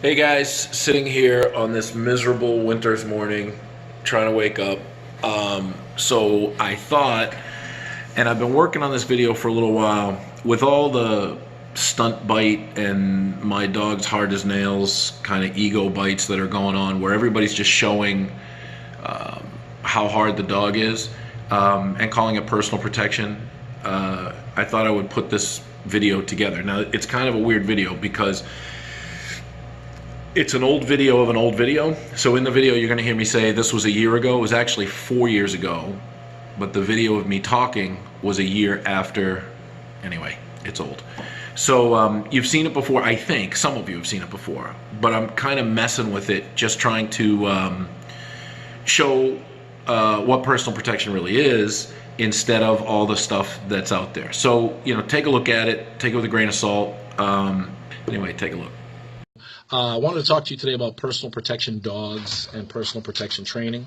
Hey guys, sitting here on this miserable winter's morning, trying to wake up. So I thought, and I've been working on this video for a little while, with all the stunt bite and my dog's hard as nails kind of ego bites that are going on, where everybody's just showing how hard the dog is and calling it personal protection. I thought I would put this video together. Now, it's kind of a weird video because it's an old video of an old video. So in the video, you're going to hear me say this was a year ago. It was actually 4 years ago. But the video of me talking was a year after. Anyway, it's old. So you've seen it before, I think. Some of you have seen it before. But I'm kind of messing with it, just trying to show what personal protection really is instead of all the stuff that's out there. So, take a look at it. Take it with a grain of salt. Anyway, take a look. I wanted to talk to you today about personal protection dogs and personal protection training.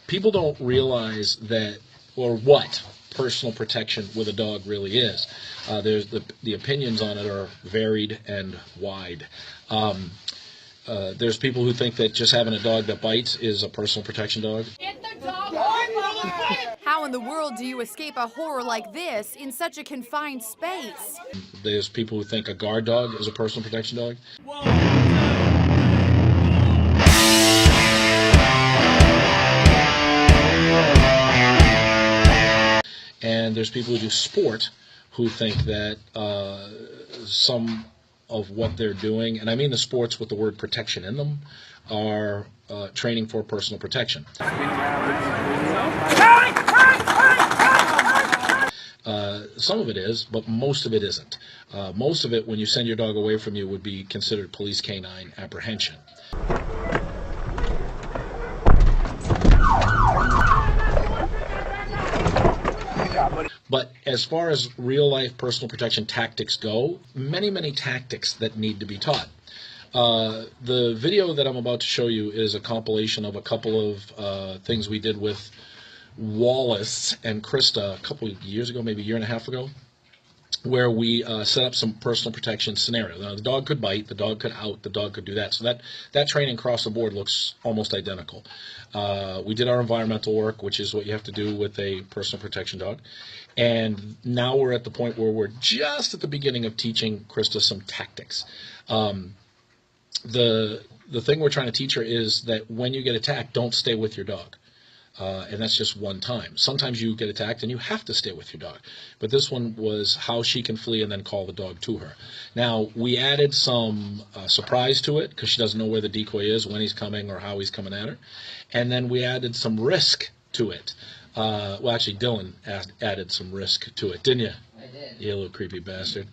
People don't realize that, or what personal protection with a dog really is. There's the opinions on it are varied and wide. There's people who think that just having a dog that bites is a personal protection dog. Get the dog! How in the world do you escape a horror like this in such a confined space? There's people who think a guard dog is a personal protection dog. And there's people who do sport who think that some of what they're doing, and I mean the sports with the word protection in them, are training for personal protection. Some of it is, but most of it isn't. Most of it, when you send your dog away from you, would be considered police canine apprehension. But as far as real-life personal protection tactics go, many tactics that need to be taught. The video that I'm about to show you is a compilation of a couple of things we did with Wallace and Krista a couple of years ago, maybe a year and a half ago, where we set up some personal protection scenario. Now, the dog could bite, the dog could out, the dog could do that. So that training across the board looks almost identical. We did our environmental work, which is what you have to do with a personal protection dog. And now we're at the point where we're just at the beginning of teaching Krista some tactics. The thing we're trying to teach her is that when you get attacked, don't stay with your dog. And that's just one time. Sometimes you get attacked and you have to stay with your dog. But this one was how she can flee and then call the dog to her. Now, we added some surprise to it because she doesn't know where the decoy is, when he's coming, or how he's coming at her. And then we added some risk to it. Well, actually, Dylan added some risk to it, didn't you? I did. You little creepy bastard.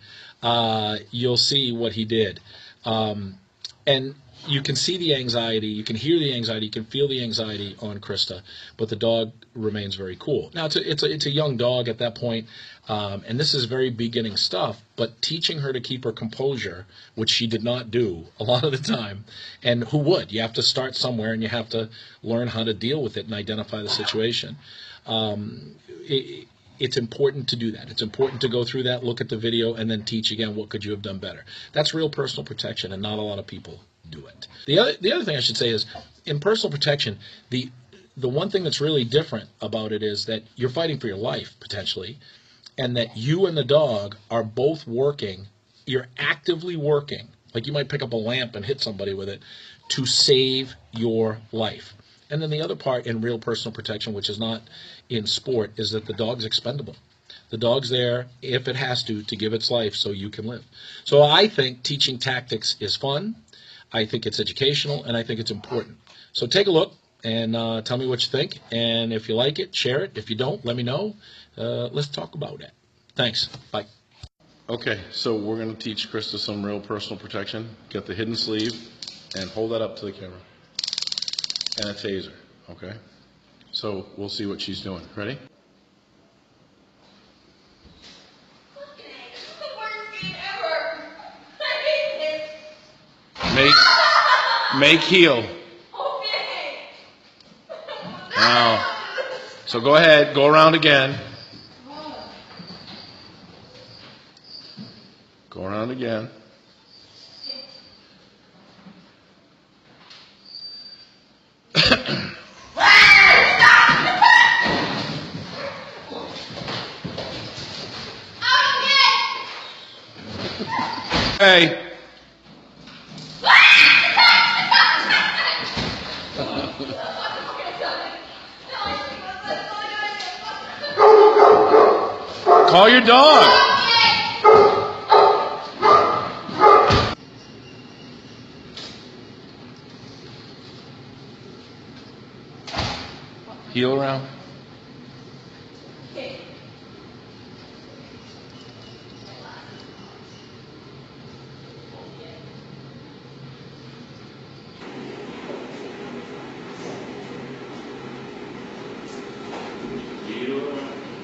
You'll see what he did. And you can see the anxiety, you can hear the anxiety, you can feel the anxiety on Krista, but the dog remains very cool. Now, it's a young dog at that point, and this is very beginning stuff, but teaching her to keep her composure, which she did not do a lot of the time, and who would? You have to start somewhere, and you have to learn how to deal with it and identify the situation. It's important to do that. It's important to go through that, look at the video, and then teach again what could you have done better. That's real personal protection, and not a lot of people do it. The other thing I should say is, in personal protection, the one thing that's really different about it is that you're fighting for your life, potentially, and that you and the dog are both working. You're actively working, like you might pick up a lamp and hit somebody with it, to save your life. And then the other part in real personal protection, which is not in sport, is that the dog's expendable. The dog's there, if it has to give its life so you can live. So I think teaching tactics is fun. I think it's educational, and I think it's important. So take a look and tell me what you think. And if you like it, share it. If you don't, let me know. Let's talk about it. Thanks. Bye. Okay, so we're going to teach Krista some real personal protection. Get the hidden sleeve and hold that up to the camera. And a taser, okay? So we'll see what she's doing. Ready? Make heel. Okay. Now, so go ahead, go around again. Go around again. Hey. Call your dog. Heel around.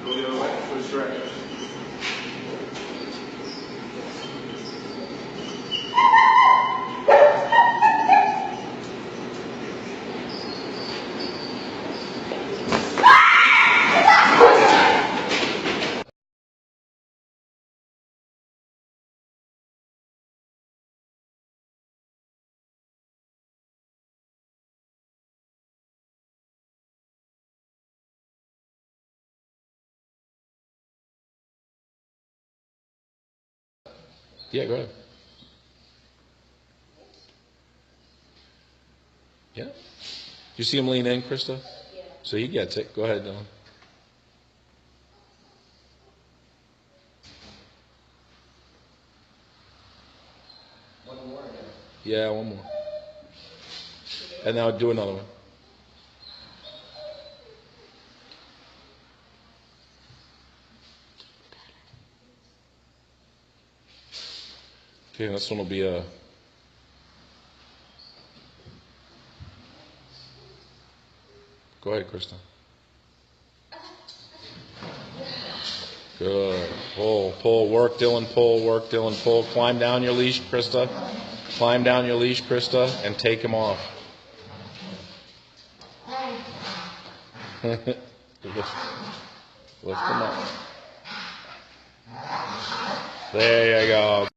Go the other way. Twist right. Yeah, go ahead. Yeah. You see him lean in, Krista? Yeah. So he gets it. Go ahead, Dylan. One more again. Yeah, one more. And now do another one. Okay, this one will be a. Go ahead, Krista. Good. Pull, work, Dylan, pull, work, Dylan, pull. Climb down your leash, Krista. Climb down your leash, Krista, and take him off. lift, lift him up. There you go.